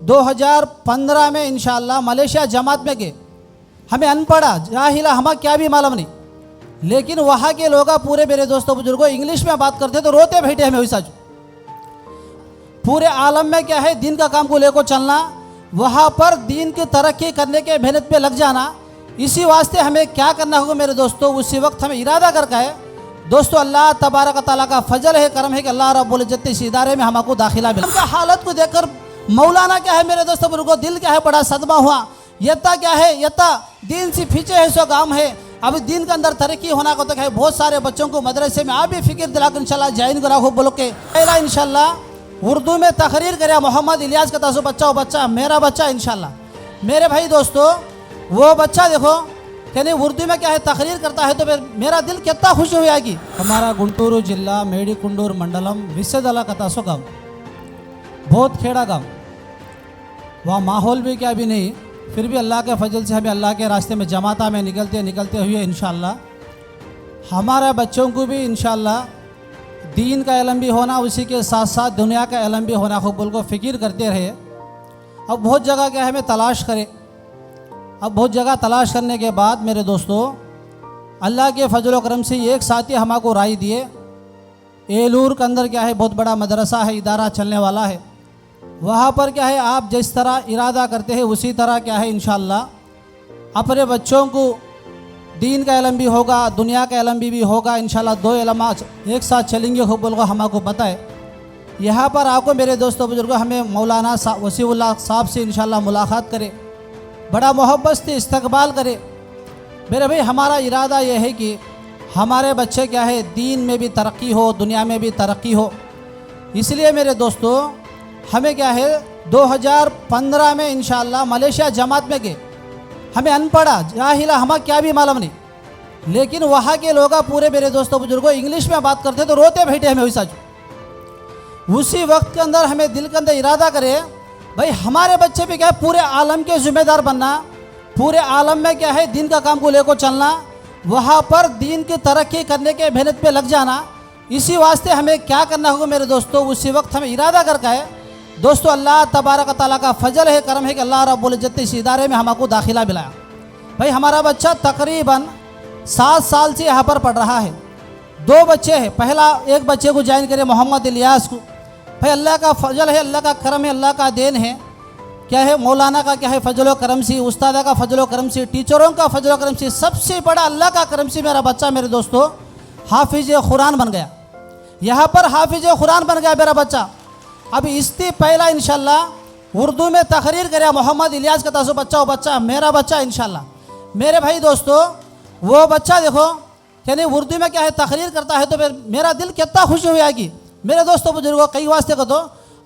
2015 में इंशाअल्लाह मलेशिया जमात में गए। हमें अनपढ़ा जाहिला हमें क्या भी मालूम नहीं, लेकिन वहाँ के लोग पूरे मेरे दोस्तों बुजुर्गों इंग्लिश में बात करते तो रोते बैठे हमें वैसा। पूरे आलम में क्या है, दीन का काम को लेकर चलना, वहाँ पर दीन की तरक्की करने के मेहनत पे लग जाना। इसी वास्ते हमें क्या करना होगा मेरे दोस्तों, उसी वक्त हमें इरादा करके है दोस्तों, अल्लाह तबारक तआला का फजल है, करम है कि अल्लाह रब्बुल इज्जत इस इदारे में हमको दाखिला मिला। उनका हालत को देखकर मौलाना क्या है मेरे दोस्तों बुजुर्गों, दिल क्या है बड़ा सदमा हुआ। यत्ता क्या है, यत्ता दीन से पीछे है सो काम है। अभी दीन के अंदर तरक्की होना को तक है। बहुत सारे बच्चों को मदरसे में आप भी फिक्र दिलाकर इंशाल्लाह ज्वाइन करा हो बोलो के पहला इंशाल्लाह उर्दू में तकरीर करे मोहम्मद इलियास का तासो बच्चा मेरा बच्चा इंशाल्लाह। मेरे भाई दोस्तों वो बच्चा देखो यानी उर्दू में क्या है तकरीर करता है तो फिर मेरा दिल कितना खुश हो जाएगी। हमारा गुंटूरू जिला मेडिकुंडूर मंडलम विस्सेदला कतासो गाँव, बहुत खेड़ा गाँव, वहाँ माहौल भी क्या भी नहीं, फिर भी अल्लाह के फजल से हमें अल्लाह के रास्ते में जमाता में निकलते हुए इंशाअल्लाह हमारे बच्चों को भी इंशाअल्लाह दीन का इल्म भी होना, उसी के साथ साथ दुनिया का इल्म भी होना खूब को फ़िक्र करते रहे। अब बहुत जगह क्या है हमें तलाश करें। अब बहुत जगह तलाश करने के बाद मेरे दोस्तों अल्लाह के फजल करम से एक साथी हमको राय दिए, एलूर के अंदर क्या है बहुत बड़ा मदरसा है, इदारा चलने वाला है। वहाँ पर क्या है आप जिस तरह इरादा करते हैं उसी तरह क्या है इंशाअल्लाह अपने बच्चों को दीन का इल्म भी होगा, दुनिया का इल्म भी होगा इंशाअल्लाह। दो इल्म एक साथ चलेंगे खूब बोल को हमको पता है। यहाँ पर आपको मेरे दोस्तों बुजुर्गों हमें मौलाना वसीउल्लाह साहब से इंशाअल्लाह मुलाकात करे, बड़ा मोहब्बत से इस्तकबाल करे। मेरे भाई हमारा इरादा यह है कि हमारे बच्चे क्या है दीन में भी तरक्की हो, दुनिया में भी तरक्की हो। इसलिए मेरे दोस्तों हमें क्या है 2015 में इंशाअल्लाह मलेशिया जमात में गए। हमें अनपढ़ा जाहिला हमें क्या भी मालूम नहीं, लेकिन वहाँ के लोग पूरे मेरे दोस्तों बुजुर्गों इंग्लिश में बात करते तो रोते बैठे हमें वैसा। उसी वक्त के अंदर हमें दिल के अंदर इरादा करे भाई हमारे बच्चे भी क्या है पूरे आलम के ज़िम्मेदार बनना, पूरे आलम में क्या है दीन का काम को लेकर चलना, वहाँ पर दीन की तरक्की करने के मेहनत पे लग जाना। इसी वास्ते हमें क्या करना होगा मेरे दोस्तों, उसी वक्त हमें इरादा करके है दोस्तों, अल्लाह तबारक तआला का फजल है, करम है कि अल्लाह रब्बुल इज्जत इस इदारे में हमको दाखिला मिलाया। भाई हमारा बच्चा तकरीबन 7 साल से यहाँ पर पढ़ रहा है। 2 बच्चे हैं, पहला एक बच्चे को ज्वाइन करे मोहम्मद इलियास को। भाई अल्लाह का फजल है, अल्लाह का करम है, अल्लाह का देन है। क्या है मौलाना का क्या है फजल करम से, उस्तादा का फजल करम से, टीचरों का फजल करम से, सबसे बड़ा अल्लाह का करम से मेरा बच्चा मेरे दोस्तों हाफिज कुरान बन गया। यहाँ पर हाफिज कुरान बन गया मेरा बच्चा। अब इससे पहला इंशाल्लाह उर्दू में तकरीर करे मोहम्मद इलियास का तासो बच्चा मेरा बच्चा इंशाल्लाह। मेरे भाई दोस्तों वो बच्चा देखो यानी उर्दू में क्या है तकरीर करता है तो फिर मेरा दिल कितना खुश हो जाएगी। मेरे दोस्तों बुजुर्गों कई वास्ते को तो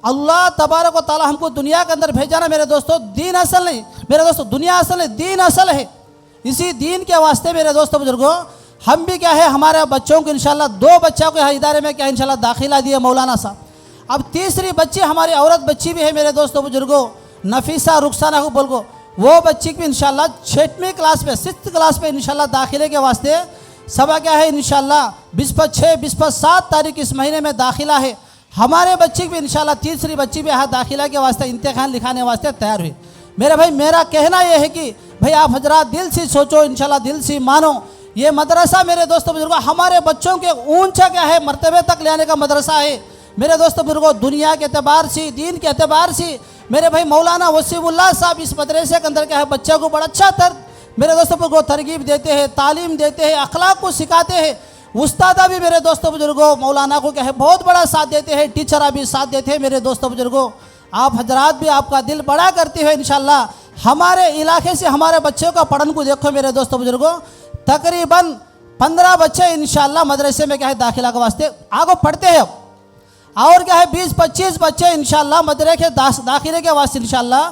अल्लाह तबारक व तआला हमको दुनिया के अंदर भेजा ना मेरे दोस्तों, दीन असल नहीं मेरे दोस्तों, दुनिया असल नहीं, दीन असल है। इसी दीन के वास्ते मेरे दोस्तों बुजुर्गों हम भी क्या है हमारे बच्चों को इंशाल्लाह 2 बच्चों को इदारे में क्या इंशाल्लाह दाखिला दिए मौलाना साहब। अब तीसरी बच्ची हमारी औरत बच्ची भी है मेरे दोस्तों बुजुर्गों, नफीसा रुखसाना को बोल को, वो बच्ची भी इंशाल्लाह 6वीं क्लास में 6th क्लास में इंशाल्लाह दाखिले के वास्ते सबा क्या है इंशाल्लाह 20/6 तारीख इस महीने में दाखिला है। हमारे बच्ची भी इंशाल्लाह तीसरी बच्ची भी यहाँ दाखिला के वास्ते इम्तिहान लिखाने वास्ते तैयार हुई। मेरे भाई मेरा कहना यह है कि भाई आप हजरात दिल से सोचो इंशाल्लाह, दिल से मानो। ये मदरसा मेरे दोस्तों बुजुर्गों हमारे बच्चों के ऊंचा क्या है मर्तबे तक ले आने का मदरसा है मेरे दोस्तों बुजुर्गों। दुनिया के अतबार से, दीन के अतबार से मेरे भाई मौलाना वसीउल्लाह साहब इस मदरसे के अंदर क्या है बच्चों को बड़ा अच्छा मेरे दोस्तों बुजुर्गों तरगीब देते हैं, तालीम देते हैं, अखलाक को सिखाते हैं। उस्तादा भी मेरे दोस्तों बुजुर्गों मौलाना को क्या है बहुत बड़ा साथ देते हैं, टीचर भी साथ देते हैं। मेरे दोस्तों बुजुर्गों आप हजरात भी आपका दिल बड़ा करते हुए इंशाल्लाह हमारे इलाके से हमारे बच्चों का पढ़न को देखो मेरे दोस्तों बुजुर्गों तकरीबन 15 बच्चे इंशाल्लाह मदरसे में क्या है दाखिला के वास्ते आगे पढ़ते हैं। और क्या है 20-25 बच्चे इंशाल्लाह मदरसे के दाखिले के वास्ते इंशाल्लाह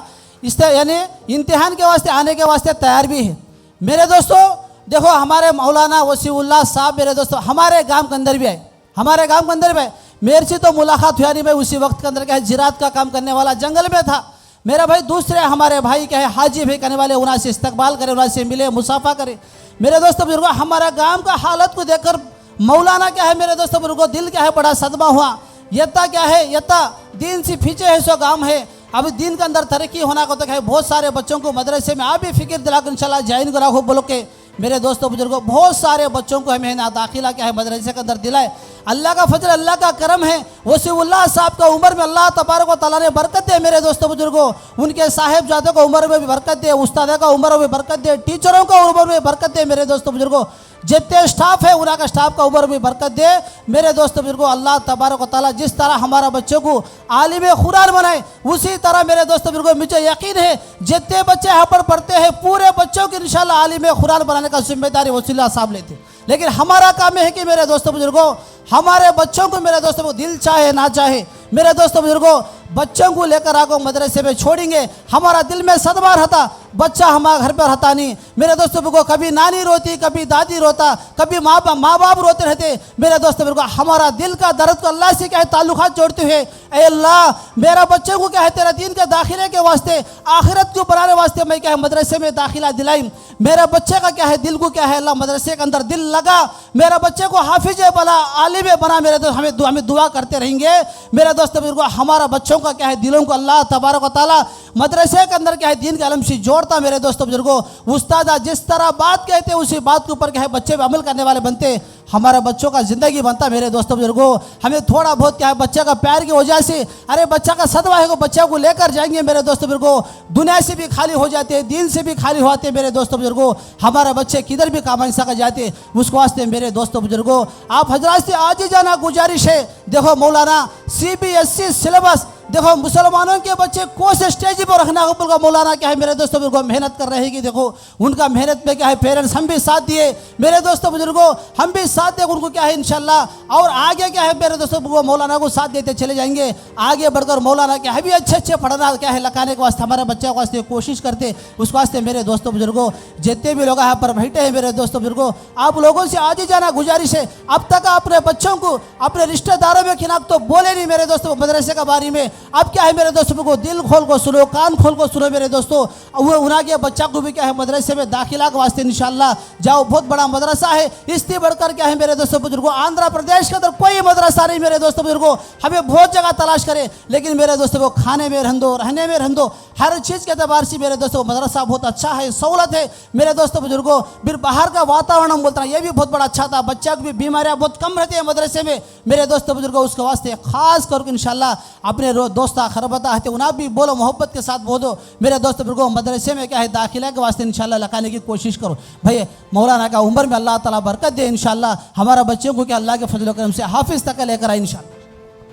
इस यानी इम्तिहान के वास्ते आने के वास्ते तैयार भी है। मेरे दोस्तों देखो हमारे मौलाना वसीउल्लाह साहब मेरे दोस्तों हमारे गांव के अंदर भी आए, हमारे गांव के अंदर भी आए। मेरे से तो मुलाकात हुआ नहीं, मैं उसी वक्त के अंदर क्या है जिरात का काम करने वाला जंगल में था। मेरा भाई दूसरे हमारे भाई क्या है हाजी भाई करने वाले उन्हें से इस्तकबाल करे, उन्हें से मिले, मुसाफा करे। मेरे दोस्तों बुजुर्गों हमारा गांव का हालत को देखकर मौलाना क्या है मेरे दोस्तों बुजुर्गों दिल क्या है बड़ा सदमा हुआ। यत्ता क्या है, यत्ता दीन से पीछे है सो गांव है। अभी दीन के अंदर तरक्की होना को तक है। बहुत सारे बच्चों को मदरसे में आप भी फिक्र दिलाकर इंशाल्लाह ज्वाइन करा हो बोलो के मेरे दोस्तों बुजुर्गों, बहुत सारे बच्चों को हमें ना दाखिला क्या है मदरसे के अंदर दिलाए। अल्लाह का फजल, अल्लाह का करम है। वसीउल्लाह साहब का उम्र में अल्लाह तबारक व तआला ने बरकत दे मेरे दोस्तों बुजुर्गों। उनके साहिबजादों को उम्र में भी बरकत दे, उस्ताद का उम्र में बरकत दे, टीचरों का उम्र में बरकत दे मेरे दोस्तों बुजुर्गों। जितने स्टाफ है उनका स्टाफ का उम्र में बरकत दे मेरे दोस्तों बुजुर्गों। अल्लाह तबारक व तआला जिस तरह हमारा बच्चों को आलिम कुरान बनाए उसी तरह मेरे दोस्तों बुजुर्गों मुझे यकीन है जितने बच्चे यहाँ पर पढ़ते हैं पूरे बच्चों की इंशाल्लाह आलिम कुरान बनाने का जिम्मेदारी वसीउल्लाह साहब लेते। लेकिन हमारा काम है कि मेरे दोस्तों बुजुर्गों हमारे बच्चों को मेरे दोस्तों को दिल चाहे ना चाहे मेरे दोस्तों बुजुर्गों बच्चों को लेकर आकर मदरसे में छोड़ेंगे। हमारा दिल में सदमा रहता, बच्चा हमारे घर पर रहता नहीं मेरे दोस्तों को। कभी नानी रोती, कभी दादी रोता, कभी माँ बाप रोते रहते मेरे दोस्तों को। हमारा दिल का दर्द को अल्लाह से क्या है ताल्लुकात जोड़ते हुए, ऐ अल्लाह मेरा बच्चे को क्या है तेरा दीन के दाखिले के वास्ते आखिरत को बनाने वास्ते मैं क्या है मदरसे में दाखिला दिलाई। मेरा बच्चे का क्या है दिल को क्या है अल्लाह मदरसे के अंदर दिल लगा, मेरा बच्चे को हाफिज बना, आलिम बना मेरे दोस्त। हमें दुआ करते रहेंगे मेरे दोस्तों बुजुर्गों। हमारा बच्चों का क्या है दिलों को अल्लाह तबारक व तआला मदरसे के अंदर क्या है दीन के अलम से जोड़ता मेरे दोस्तों बुजुर्गों। उस्ताद जिस तरह बात कहते हैं उसी बात के ऊपर क्या है बच्चे अमल करने वाले बनते, हमारे बच्चों का जिंदगी बनता मेरे दोस्तों बुजुर्गों। हमें थोड़ा बहुत क्या है बच्चा का प्यार की वजह से, अरे बच्चा का सदवा है, बच्चा को लेकर जाएंगे मेरे दोस्तों बुजुर्गों। दुनिया से भी खाली हो जाते हैं, दीन से भी खाली हो जाते हैं मेरे दोस्तों बुजुर्गों। हमारे बच्चे किधर भी काम सका जाते उस वास्ते मेरे दोस्तों बुजुर्गों आप हजरात से आज ही जाना गुजारिश है। देखो मौलाना CBSE सिलेबस देखो मुसलमानों के बच्चे को से स्टेज पर रखना होगा। मौलाना क्या है मेरे दोस्तों बुजुर्गों मेहनत कर रहे हैं कि देखो उनका मेहनत में क्या है पेरेंट्स हम भी साथ दिए मेरे दोस्तों बुजुर्गों, हम भी साथ दे उनको क्या है इंशाल्लाह। और आगे क्या है मेरे दोस्तों बुजुर्गों मौलाना को साथ देते चले जाएंगे। आगे बढ़कर मौलाना क्या है भी अच्छे पढ़ना क्या है लखाने के वास्ते हमारे बच्चों के वास्ते कोशिश करते उस वास्ते मेरे दोस्तों बुजुर्गों। जितने भी लोग यहाँ पर बैठे हैं मेरे दोस्तों बुजुर्गों आप लोगों से आज ही जाना गुजारिश है। अब तक अपने बच्चों को अपने रिश्तेदारों में खिलाफ तो बोले नहीं मेरे दोस्तों मदरसे के बारे में। अब क्या है मेरे दोस्तों को दिल खोल को सुनो, कान खोल को सुनो मेरे दोस्तों। वो उनके बच्चा को भी क्या है मदरसे में दाखिला के वास्ते इंशाल्लाह जाओ। बहुत बड़ा मदरसा है, इससे बढ़कर क्या है मेरे दोस्तों बुजुर्गों आंध्र प्रदेश के अंदर कोई मदरसा नहीं मेरे दोस्तों बुजुर्गों। हमें बहुत जगह तलाश करे लेकिन मेरे दोस्तों को खाने में रहने दो, रहने में रहने दो, हर चीज़ के एतबार से मेरे दोस्तों मदरसा बहुत अच्छा है, सहूलत है मेरे दोस्तों बुजुर्गों। फिर बाहर का वातावरण बोलता है ये भी बहुत बड़ा अच्छा था, बच्चा की भी बीमारियाँ बहुत कम रहती है मदरसे में मेरे दोस्तों बुजुर्गों। उसके वास्ते खास करके इंशाल्लाह अपने दोस्ता खरबता है उन्हें भी बोलो, मोहब्बत के साथ बोलो मेरे दोस्त बुजुर्गों। मदरसे में क्या है दाखिला के वास्ते इंशाल्लाह लगाने की कोशिश करो भाई। मौलाना का उम्र में अल्लाह ताला बरकत दे इंशाल्लाह। हमारा बच्चों को क्या अल्लाह के फजल करम से हाफिज तक लेकर आए इंशाल्लाह।